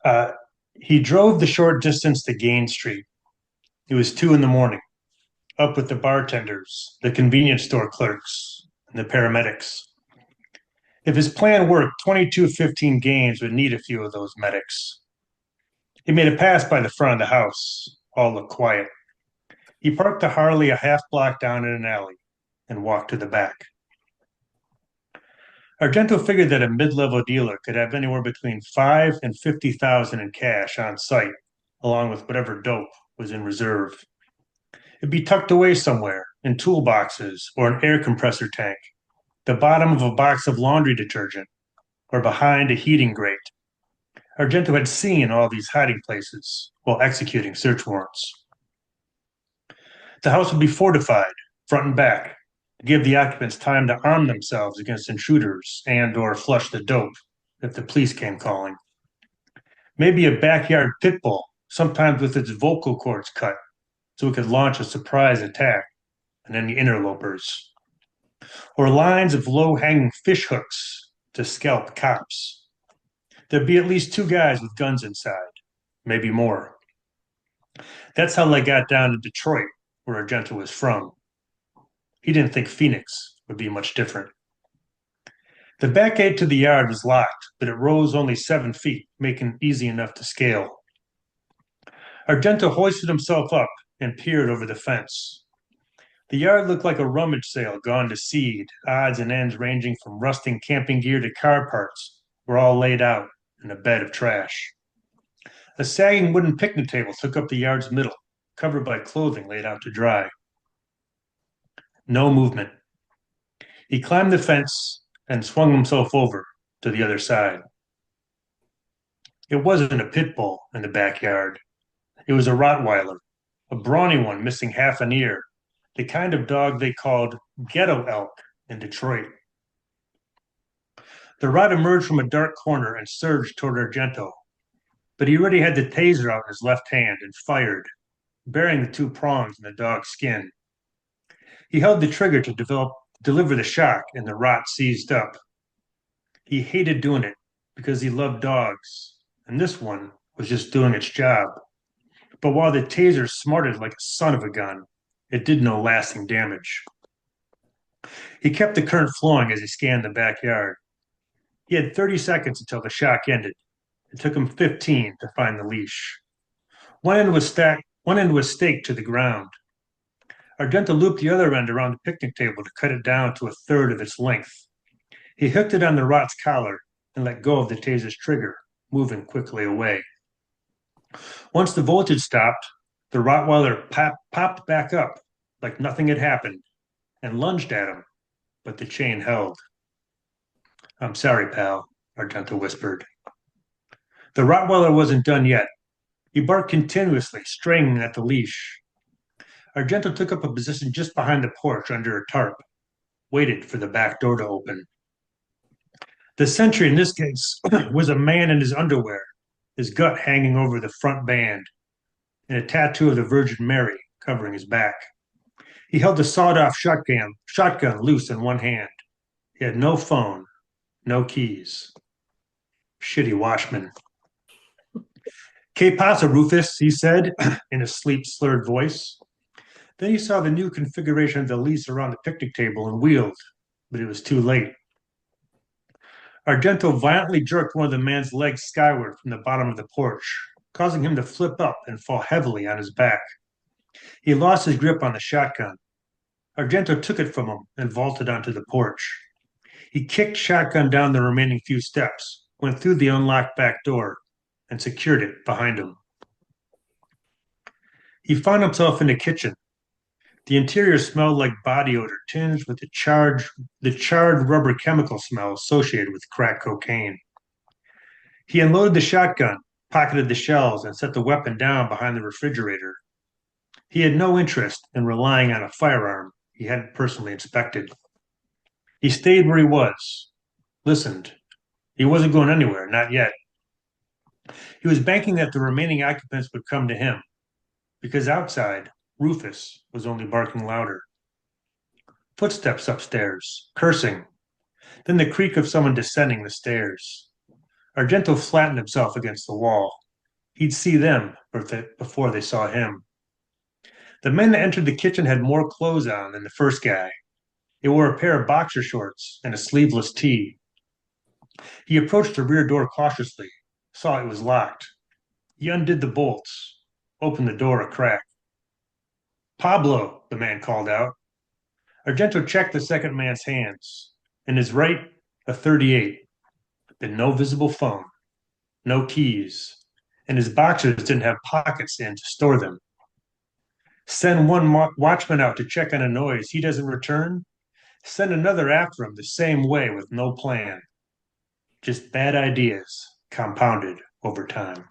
Uh, he drove the short distance to Gain Street. It was 2 in the morning, up with the bartenders, the convenience store clerks, and the paramedics. If his plan worked, 2215 Gaines would need a few of those medics. He made a pass by the front of the house. All looked quiet. He parked the Harley a half block down in an alley and walked to the back. Argento figured that a mid-level dealer could have anywhere between 5 and 50,000 in cash on site, along with whatever dope was in reserve. It'd be tucked away somewhere, in toolboxes or an air compressor tank, the bottom of a box of laundry detergent, or behind a heating grate. Argento had seen all these hiding places while executing search warrants. The house would be fortified, front and back, to give the occupants time to arm themselves against intruders and or flush the dope if the police came calling. Maybe a backyard pit bull, sometimes with its vocal cords cut, so it could launch a surprise attack on any interlopers. Or lines of low-hanging fish hooks to scalp cops. There'd be at least two guys with guns inside, maybe more. That's how they got down to Detroit, where Argento was from. He didn't think Phoenix would be much different. The back gate to the yard was locked, but it rose only 7 feet, making it easy enough to scale. Argento hoisted himself up and peered over the fence. The yard looked like a rummage sale gone to seed. Odds and ends ranging from rusting camping gear to car parts were all laid out in a bed of trash. A sagging wooden picnic table took up the yard's middle, covered by clothing laid out to dry. No movement. He climbed the fence and swung himself over to the other side. It wasn't a pit bull in the backyard. It was a Rottweiler, a brawny one missing half an ear, the kind of dog they called ghetto elk in Detroit. The Rott emerged from a dark corner and surged toward Argento, but he already had the taser out in his left hand and fired, burying the two prongs in the dog's skin. He held the trigger to deliver the shock, and the Rott seized up. He hated doing it because he loved dogs, and this one was just doing its job. But while the taser smarted like a son of a gun, it did no lasting damage. He kept the current flowing as he scanned the backyard. He had 30 seconds until the shock ended. It took him 15 to find the leash. One end was staked to the ground. Argento looped the other end around the picnic table to cut it down to a third of its length. He hooked it on the Rott's collar and let go of the taser's trigger, moving quickly away. Once the voltage stopped, the Rottweiler popped back up like nothing had happened and lunged at him, but the chain held. "I'm sorry, pal," Argento whispered. The Rottweiler wasn't done yet. He barked continuously, straining at the leash. Argento took up a position just behind the porch under a tarp, waited for the back door to open. The sentry in this case was a man in his underwear, his gut hanging over the front band, and a tattoo of the Virgin Mary covering his back. He held the sawed-off shotgun loose in one hand. He had no phone, no keys. Shitty washman. "Que pasa, Rufus?" he said in a sleep-slurred voice. Then he saw the new configuration of the lease around the picnic table and wheeled, but it was too late. Argento violently jerked one of the man's legs skyward from the bottom of the porch, causing him to flip up and fall heavily on his back. He lost his grip on the shotgun. Argento took it from him and vaulted onto the porch. He kicked shotgun down the remaining few steps, went through the unlocked back door, and secured it behind him. He found himself in the kitchen. The interior smelled like body odor, tinged with the charred rubber chemical smell associated with crack cocaine. He unloaded the shotgun, pocketed the shells, and set the weapon down behind the refrigerator. He had no interest in relying on a firearm he hadn't personally inspected. He stayed where he was, listened. He wasn't going anywhere, not yet. He was banking that the remaining occupants would come to him, because outside, Rufus was only barking louder. Footsteps upstairs, cursing, then the creak of someone descending the stairs. Argento flattened himself against the wall. He'd see them before they saw him. The men that entered the kitchen had more clothes on than the first guy. They wore a pair of boxer shorts and a sleeveless tee. He approached the rear door cautiously, saw it was locked. He undid the bolts, opened the door a crack. Pablo, the man called out. Argento checked the second man's hands. In his right, a 38, but no visible phone, no keys, and his boxers didn't have pockets in to store them. Send one watchman out to check on a noise. He doesn't return. Send another after him the same way with no plan. Just bad ideas compounded over time.